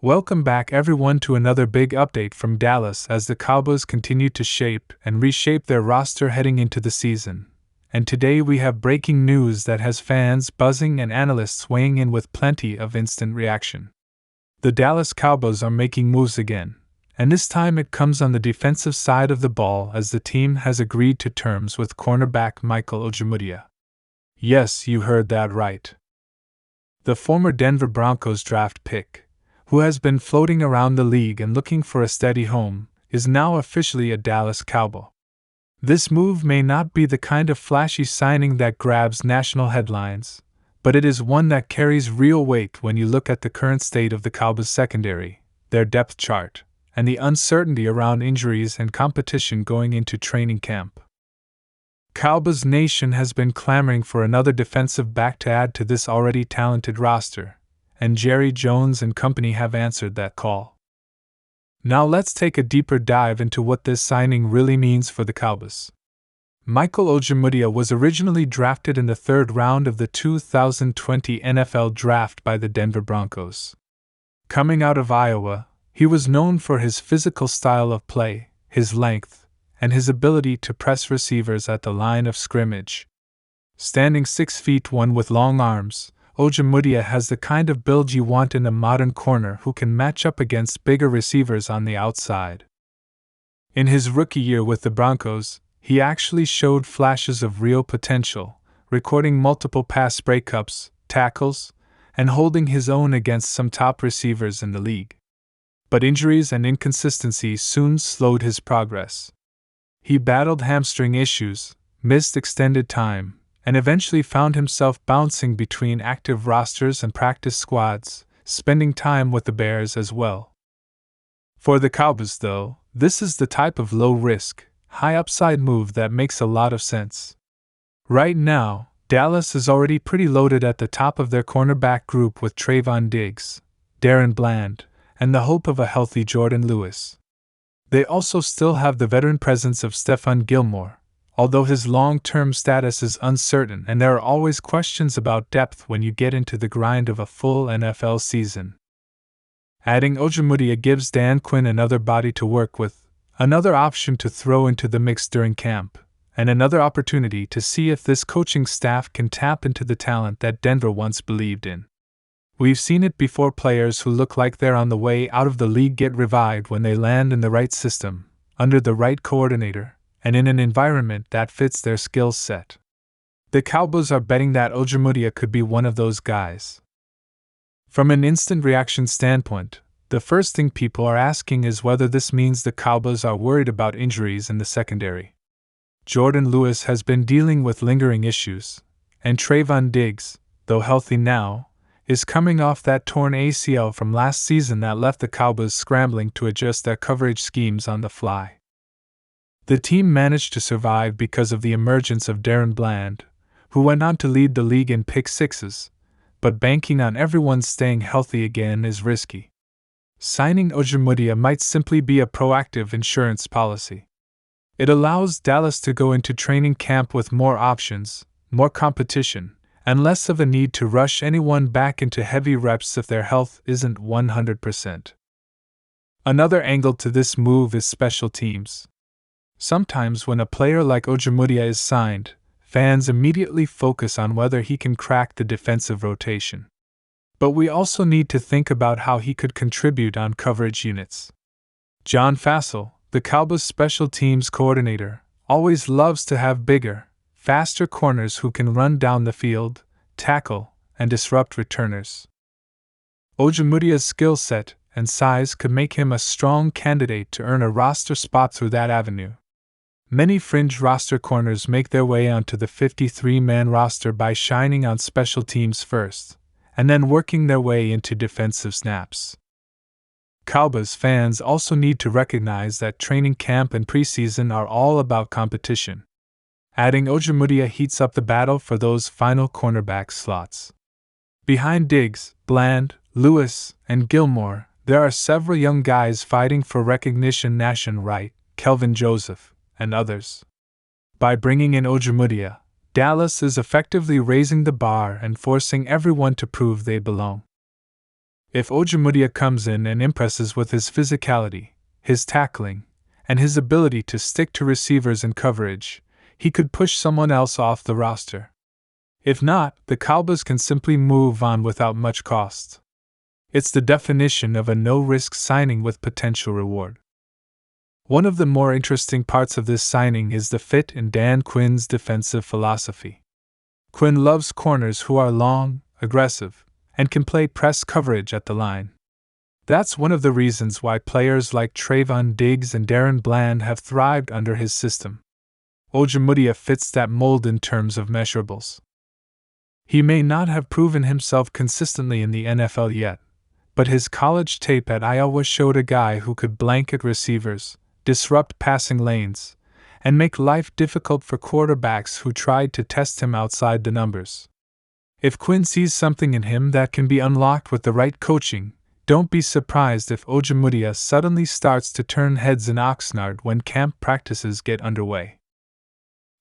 Welcome back, everyone, to another big update from Dallas as the Cowboys continue to shape and reshape their roster heading into the season. And today we have breaking news that has fans buzzing and analysts weighing in with plenty of instant reaction. The Dallas Cowboys are making moves again, and this time it comes on the defensive side of the ball as the team has agreed to terms with cornerback Michael Ojemudia. Yes, you heard that right. The former Denver Broncos draft pick, who has been floating around the league and looking for a steady home, is now officially a Dallas Cowboy. This move may not be the kind of flashy signing that grabs national headlines, but it is one that carries real weight when you look at the current state of the Cowboys secondary, their depth chart, and the uncertainty around injuries and competition going into training camp. Cowboys Nation has been clamoring for another defensive back to add to this already talented roster, and Jerry Jones and company have answered that call. Now let's take a deeper dive into what this signing really means for the Cowboys. Michael Ojemudia was originally drafted in the third round of the 2020 NFL Draft by the Denver Broncos. Coming out of Iowa, he was known for his physical style of play, his length, and his ability to press receivers at the line of scrimmage. Standing 6'1" with long arms, Ojemudia has the kind of build you want in a modern corner who can match up against bigger receivers on the outside. In his rookie year with the Broncos, he actually showed flashes of real potential, recording multiple pass breakups, tackles, and holding his own against some top receivers in the league. But injuries and inconsistencies soon slowed his progress. He battled hamstring issues, missed extended time, and eventually found himself bouncing between active rosters and practice squads, spending time with the Bears as well. For the Cowboys, though, this is the type of low-risk, high-upside move that makes a lot of sense. Right now, Dallas is already pretty loaded at the top of their cornerback group with Trayvon Diggs, Darren Bland, and the hope of a healthy Jordan Lewis. They also still have the veteran presence of Stephon Gilmore, although his long-term status is uncertain and there are always questions about depth when you get into the grind of a full NFL season. Adding Ojemudia gives Dan Quinn another body to work with, another option to throw into the mix during camp, and another opportunity to see if this coaching staff can tap into the talent that Denver once believed in. We've seen it before: players who look like they're on the way out of the league get revived when they land in the right system, under the right coordinator, and in an environment that fits their skill set. The Cowboys are betting that Ojemudia could be one of those guys. From an instant reaction standpoint, the first thing people are asking is whether this means the Cowboys are worried about injuries in the secondary. Jordan Lewis has been dealing with lingering issues, and Trayvon Diggs, though healthy now, is coming off that torn ACL from last season that left the Cowboys scrambling to adjust their coverage schemes on the fly. The team managed to survive because of the emergence of Darren Bland, who went on to lead the league in pick sixes, but banking on everyone staying healthy again is risky. Signing Ojemudia might simply be a proactive insurance policy. It allows Dallas to go into training camp with more options, more competition, and less of a need to rush anyone back into heavy reps if their health isn't 100%. Another angle to this move is special teams. Sometimes when a player like Ojemudia is signed, fans immediately focus on whether he can crack the defensive rotation. But we also need to think about how he could contribute on coverage units. John Fassel, the Cowboys special teams coordinator, always loves to have bigger, faster corners who can run down the field, tackle, and disrupt returners. Ojemudia's skill set and size could make him a strong candidate to earn a roster spot through that avenue. Many fringe roster corners make their way onto the 53-man roster by shining on special teams first, and then working their way into defensive snaps. Cowboys fans also need to recognize that training camp and preseason are all about competition. Adding Ojemudia heats up the battle for those final cornerback slots. Behind Diggs, Bland, Lewis, and Gilmore, there are several young guys fighting for recognition: Nashon Wright, Kelvin Joseph, and others. By bringing in Ojemudia, Dallas is effectively raising the bar and forcing everyone to prove they belong. If Ojemudia comes in and impresses with his physicality, his tackling, and his ability to stick to receivers in coverage, he could push someone else off the roster. If not, the Cowboys can simply move on without much cost. It's the definition of a no-risk signing with potential reward. One of the more interesting parts of this signing is the fit in Dan Quinn's defensive philosophy. Quinn loves corners who are long, aggressive, and can play press coverage at the line. That's one of the reasons why players like Trayvon Diggs and Darren Bland have thrived under his system. Ojemudia fits that mold in terms of measurables. He may not have proven himself consistently in the NFL yet, but his college tape at Iowa showed a guy who could blanket receivers, disrupt passing lanes, and make life difficult for quarterbacks who tried to test him outside the numbers. If Quinn sees something in him that can be unlocked with the right coaching, don't be surprised if Ojemudia suddenly starts to turn heads in Oxnard when camp practices get underway.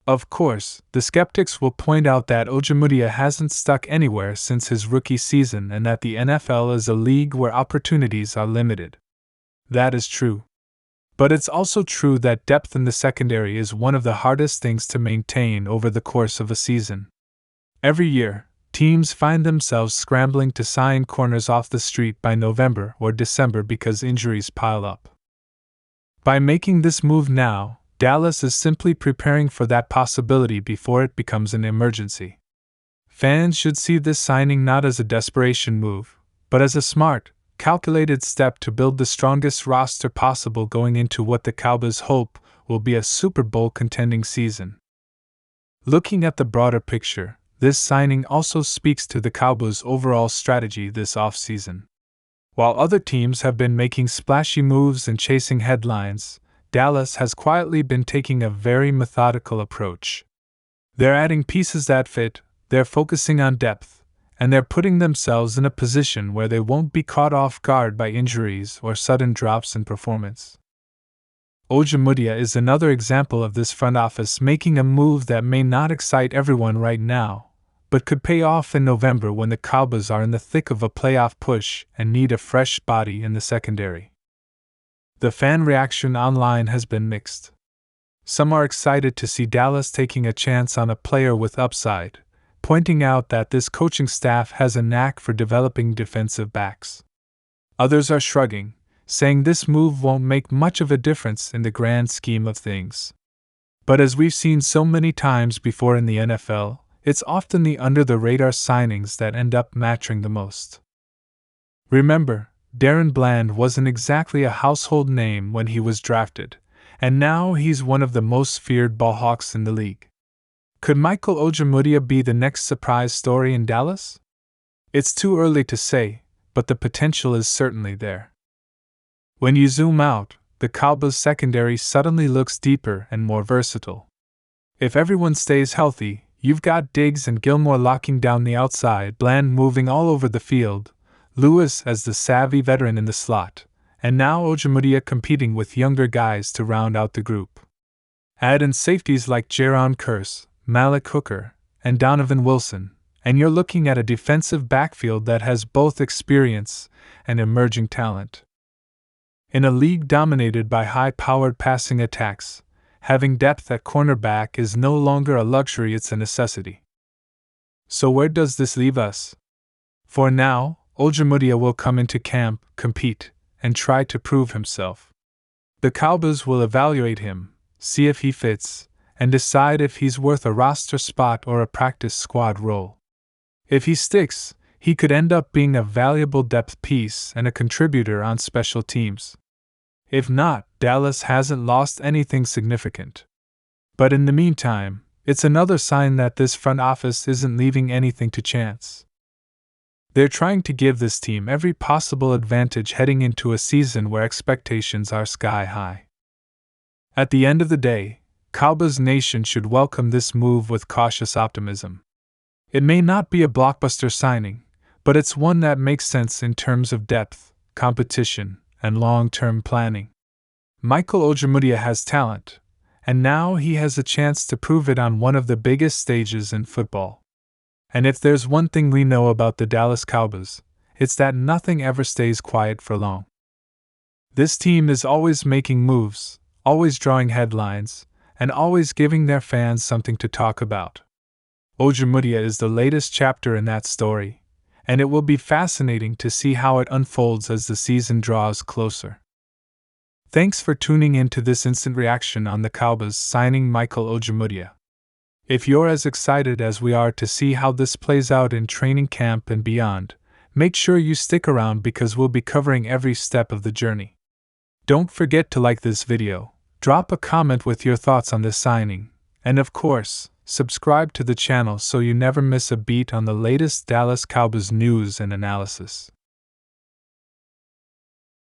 Of course, the skeptics will point out that Ojemudia hasn't stuck anywhere since his rookie season and that the NFL is a league where opportunities are limited. That is true. But it's also true that depth in the secondary is one of the hardest things to maintain over the course of a season. Every year, teams find themselves scrambling to sign corners off the street by November or December because injuries pile up. By making this move now, Dallas is simply preparing for that possibility before it becomes an emergency. Fans should see this signing not as a desperation move, but as a smart, calculated step to build the strongest roster possible going into what the Cowboys hope will be a Super Bowl contending season. Looking at the broader picture, this signing also speaks to the Cowboys' overall strategy this offseason. While other teams have been making splashy moves and chasing headlines, Dallas has quietly been taking a very methodical approach. They're adding pieces that fit, they're focusing on depth, and they're putting themselves in a position where they won't be caught off guard by injuries or sudden drops in performance. Ojemudia is another example of this front office making a move that may not excite everyone right now, but could pay off in November when the Cowboys are in the thick of a playoff push and need a fresh body in the secondary. The fan reaction online has been mixed. Some are excited to see Dallas taking a chance on a player with upside, pointing out that this coaching staff has a knack for developing defensive backs. Others are shrugging, saying this move won't make much of a difference in the grand scheme of things. But as we've seen so many times before in the NFL, it's often the under-the-radar signings that end up mattering the most. Remember, Darren Bland wasn't exactly a household name when he was drafted, and now he's one of the most feared ballhawks in the league. Could Michael Ojemudia be the next surprise story in Dallas? It's too early to say, but the potential is certainly there. When you zoom out, the Cowboys' secondary suddenly looks deeper and more versatile. If everyone stays healthy, you've got Diggs and Gilmore locking down the outside, Bland moving all over the field, Lewis as the savvy veteran in the slot, and now Ojemudia competing with younger guys to round out the group. Add in safeties like Jaron Kearse, Malik Hooker, and Donovan Wilson, and you're looking at a defensive backfield that has both experience and emerging talent. In a league dominated by high-powered passing attacks, having depth at cornerback is no longer a luxury, it's a necessity. So where does this leave us? For now, Ojemudia will come into camp, compete, and try to prove himself. The Cowboys will evaluate him, see if he fits, and decide if he's worth a roster spot or a practice squad role. If he sticks, he could end up being a valuable depth piece and a contributor on special teams. If not, Dallas hasn't lost anything significant. But in the meantime, it's another sign that this front office isn't leaving anything to chance. They're trying to give this team every possible advantage heading into a season where expectations are sky high. At the end of the day, Cowboys Nation should welcome this move with cautious optimism. It may not be a blockbuster signing, but it's one that makes sense in terms of depth, competition, and long-term planning. Michael Ojemudia has talent, and now he has a chance to prove it on one of the biggest stages in football. And if there's one thing we know about the Dallas Cowboys, it's that nothing ever stays quiet for long. This team is always making moves, always drawing headlines, and always giving their fans something to talk about. Ojemudia is the latest chapter in that story, and it will be fascinating to see how it unfolds as the season draws closer. Thanks for tuning in to this instant reaction on the Cowboys signing Michael Ojemudia. If you're as excited as we are to see how this plays out in training camp and beyond, make sure you stick around because we'll be covering every step of the journey. Don't forget to like this video, drop a comment with your thoughts on this signing, and of course, subscribe to the channel so you never miss a beat on the latest Dallas Cowboys news and analysis.